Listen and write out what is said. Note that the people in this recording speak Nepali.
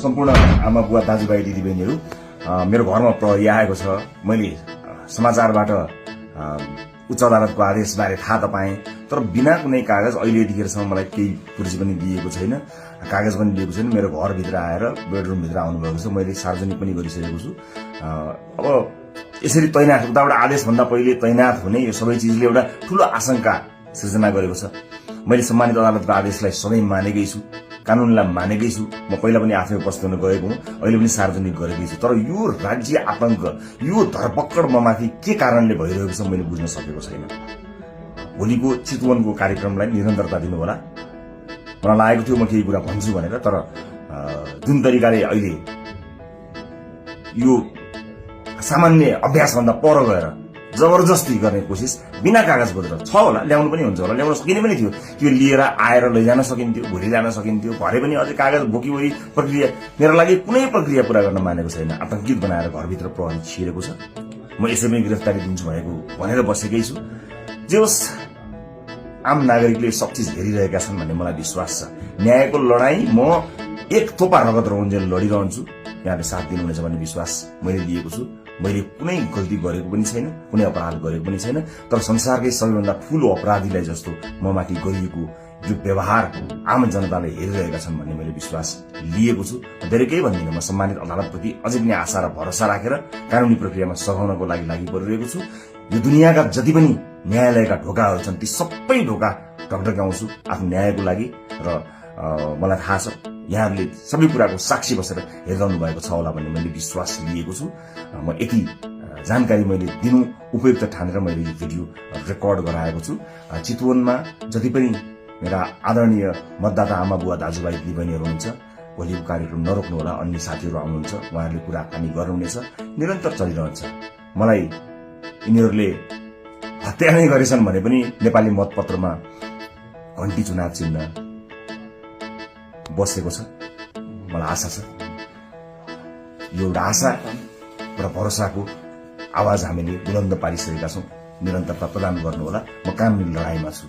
सम्पूर्ण आमा बुवा दाजुभाइ दिदीबहिनीहरू, मेरो घरमा प्रहरी आएको छ। मैले समाचारबाट उच्च अदालतको आदेशबारे थाहा त पाएँ, तर बिना कुनै कागज अहिले यतिखेरसम्म मलाई केही पुर्जी पनि दिएको छैन, कागज पनि दिएको छैन। मेरो घरभित्र आएर बेडरुमभित्र आउनुभएको छ। मैले सार्वजनिक पनि गरिसकेको छु। अब यसरी तैनाथ, उताबाट आदेशभन्दा पहिले तैनाथ हुने यो सबै चिजले एउटा ठूलो आशंका सृजना गरेको छ। मैले सम्मानित अदालतको आदेशलाई सधैँ मानेकै छु, कानूनलाई मानेकै छु। म पहिला पनि आफै उपस्थित हुन गएको हुँ, अहिले पनि सार्वजनिक गरेकै छु। तर यो राज्य आतंक, यो धरपकड ममाथि के कारणले भइरहेको छ मैले बुझ्न सकेको छैन। भोलिको चितवनको कार्यक्रमलाई निरन्तरता दिनु होला। मलाई लागेको थियो म केही कुरा भन्छु भनेर, तर जुन तरिकाले अहिले यो सामान्य अभ्यासभन्दा पर गएर जबरजस्ती गर्ने कोसिस बिना कागजपत्र छ होला, ल्याउनु पनि हुन्छ होला, ल्याउन सकिने पनि थियो। त्यो लिएर आएर लैजान सकिन्थ्यो, भोलि जान सकिन्थ्यो। भरे पनि अझै कागज बोकी प्रक्रिया मेरो लागि कुनै प्रक्रिया पूरा गर्न मानेको छैन। आतंकित बनाएर घरभित्र प्रहरी छिरेको छ। म यसैमै गिरफ्तारी दिन्छु भनेर बसेकै छु। जे होस्, आम नागरिकले सब चिज हेरिरहेका छन् भन्ने मलाई विश्वास छ। न्यायको लडाई म एक थोपा रगत रहुन्जेल लडिरहन्छु। यहाँले साथ दिनुहुनेछ भन्ने विश्वास मैले लिएको छु। मैले कुनै गल्ती गरेको पनि छैन, कुनै अपराध गरेको पनि छैन, तर संसारकै सबैभन्दा ठूलो अपराधीलाई जस्तो ममाथि गरिएको यो व्यवहार आम जनताले हेरिरहेका छन् भन्ने मैले विश्वास लिएको छु। धेरै केही भन्दिनँ। म सम्मानित अदालतप्रति अझै पनि आशा र भरोसा राखेर कानूनी प्रक्रियामा सघाउनको लागि परिरहेको छु। यो दुनियाँका जति पनि न्यायालयका ढोकाहरू छन् ती सबै ढोका ढकढक्याउँछु आफ्नो न्यायको लागि। र मलाई थाहा छ यहाँहरूले सबै कुराको साक्षी बसेर हेरिरहनु भएको छ होला भन्ने मैले विश्वास लिएको छु। म यति जानकारी मैले दिनु उपयुक्त ठानेर मैले यो भिडियो रेकर्ड गराएको छु। चितवनमा जति पनि मेरा आदरणीय मतदाता आमा बुवा दाजुभाइ दिदीबहिनीहरू हुनुहुन्छ, भोलिको कार्यक्रम नरोक्नु होला। अन्य साथीहरू आउनुहुन्छ, उहाँहरूले कुराकानी गर्नुहुनेछ, निरन्तर चलिरहन्छ। मलाई यिनीहरूले हत्या नै गरेछन् भने पनि नेपाली मतपत्रमा घण्टी चुनाव चिन्ह बसेको छ। मलाई आशा छ यो एउटा आशा र भरोसाको आवाज हामीले बुलन्द पारिसकेका छौँ। निरन्तरता प्रदान गर्नुहोला। म कानुनी लडाईँमा छु।